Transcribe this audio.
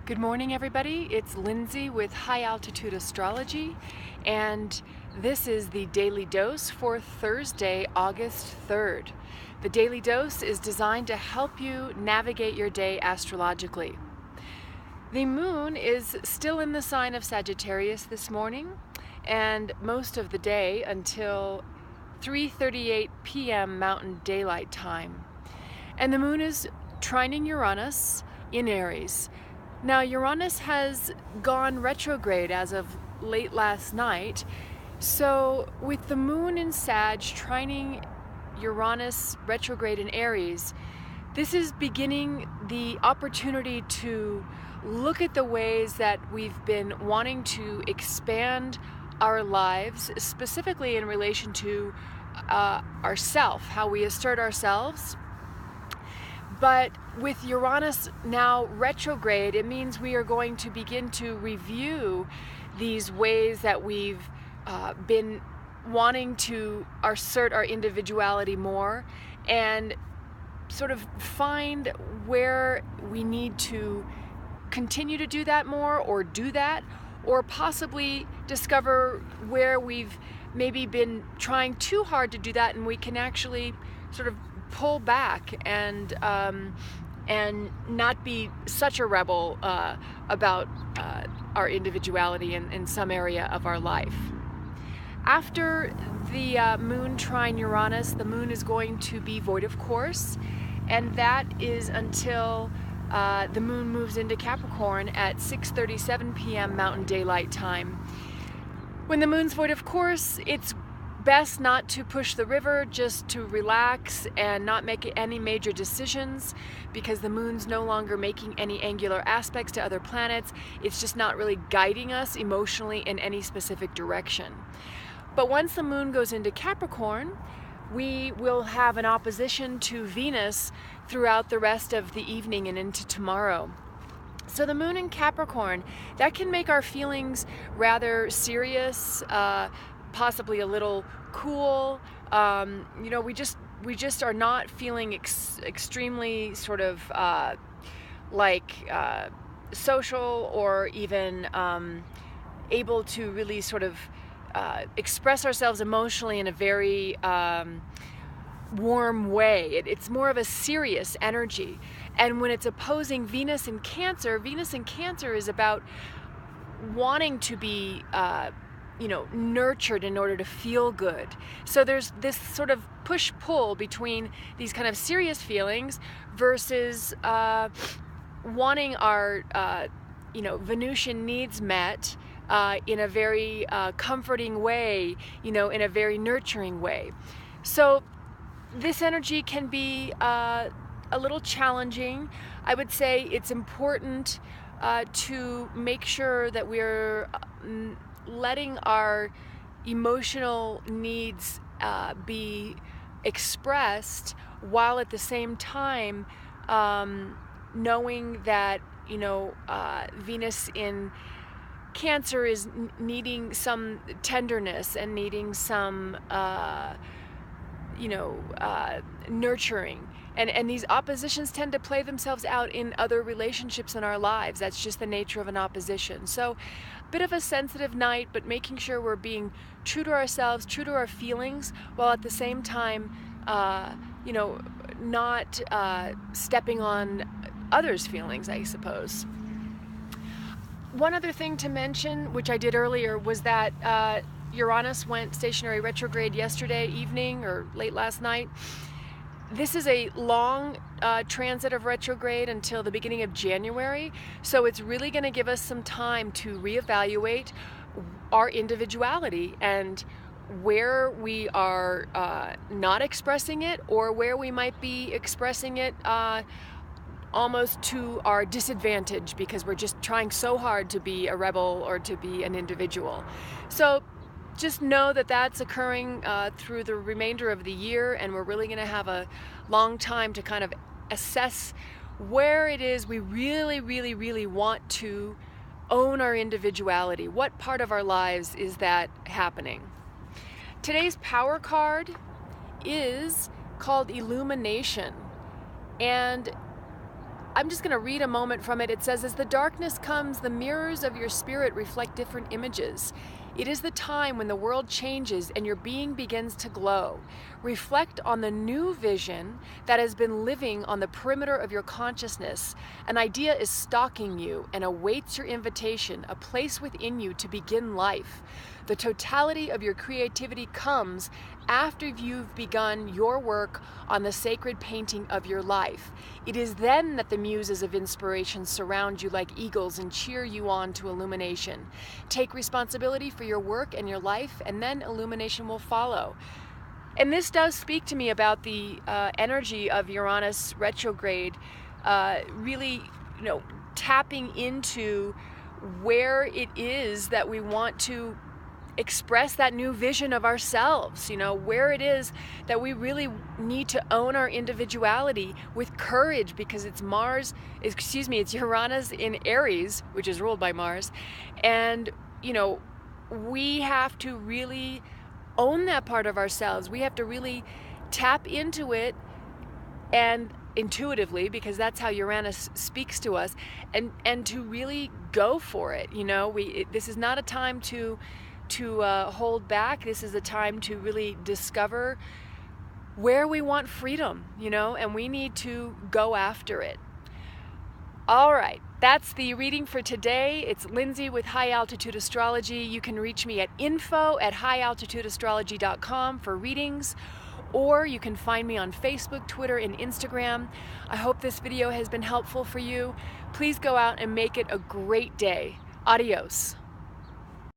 Good morning, everybody. It's Lindsay with High Altitude Astrology, and this is the Daily Dose for Thursday, August 3rd. The Daily Dose is designed to help you navigate your day astrologically. The moon is still in the sign of Sagittarius this morning, and most of the day until 3:38 p.m. Mountain Daylight Time. And the moon is trining Uranus in Aries. Now, Uranus has gone retrograde as of late last night, so with the moon in Sag trining Uranus retrograde in Aries, this is beginning the opportunity to look at the ways that we've been wanting to expand our lives, specifically in relation to ourself, how we assert ourselves. But with Uranus now retrograde, it means we are going to begin to review these ways that we've been wanting to assert our individuality more and sort of find where we need to continue to do that more or do that, or possibly discover where we've maybe been trying too hard to do that and we can actually sort of pull back and not be such a rebel about our individuality in some area of our life. After the moon trine Uranus, the moon is going to be void of course, and that is until the moon moves into Capricorn at 6:37 p.m. Mountain Daylight Time. When the moon's void of course, it's best not to push the river, just to relax and not make any major decisions, because the moon's no longer making any angular aspects to other planets. It's just not really guiding us emotionally in any specific direction. But once the moon goes into Capricorn, we will have an opposition to Venus throughout the rest of the evening and into tomorrow. So the moon in Capricorn, that can make our feelings rather serious, possibly a little cool. We just are not feeling extremely sort of social, or even able to really sort of express ourselves emotionally in a very warm way. It's more of a serious energy. And when it's opposing Venus in Cancer is about wanting to be nurtured in order to feel good. So there's this sort of push-pull between these kind of serious feelings versus wanting our Venusian needs met in a very comforting way, in a very nurturing way. So this energy can be a little challenging. I would say it's important to make sure that we're letting our emotional needs be expressed, while at the same time knowing that Venus in Cancer is needing some tenderness and needing some nurturing. And these oppositions tend to play themselves out in other relationships in our lives. That's just the nature of an opposition. So a bit of a sensitive night, but making sure we're being true to ourselves, true to our feelings, while at the same time, not stepping on others' feelings, I suppose. One other thing to mention, which I did earlier, was that Uranus went stationary retrograde yesterday evening or late last night. This is a long transit of retrograde until the beginning of January, so it's really going to give us some time to reevaluate our individuality and where we are not expressing it, or where we might be expressing it almost to our disadvantage because we're just trying so hard to be a rebel or to be an individual. So just know that that's occurring through the remainder of the year, and we're really going to have a long time to kind of assess where it is we really, really, really want to own our individuality. What part of our lives is that happening? Today's power card is called Illumination, and I'm just going to read a moment from it. It says, as the darkness comes, the mirrors of your spirit reflect different images. It is the time when the world changes and your being begins to glow. Reflect on the new vision that has been living on the perimeter of your consciousness. An idea is stalking you and awaits your invitation, a place within you to begin life. The totality of your creativity comes after you've begun your work on the sacred painting of your life. It is then that the muses of inspiration surround you like eagles and cheer you on to illumination. Take responsibility for your work and your life, and then illumination will follow. And this does speak to me about the energy of Uranus retrograde, really, tapping into where it is that we want to express that new vision of ourselves, where it is that we really need to own our individuality with courage, because it's Uranus in Aries, which is ruled by Mars. And, we have to really own that part of ourselves. We have to really tap into it, and intuitively, because that's how Uranus speaks to us, and to really go for it. This is not a time to hold back. This is a time to really discover where we want freedom, and we need to go after it. All right, that's the reading for today. It's Lindsay with High Altitude Astrology. You can reach me at info@highaltitudeastrology.com for readings, or you can find me on Facebook, Twitter, and Instagram. I hope this video has been helpful for you. Please go out and make it a great day. Adios.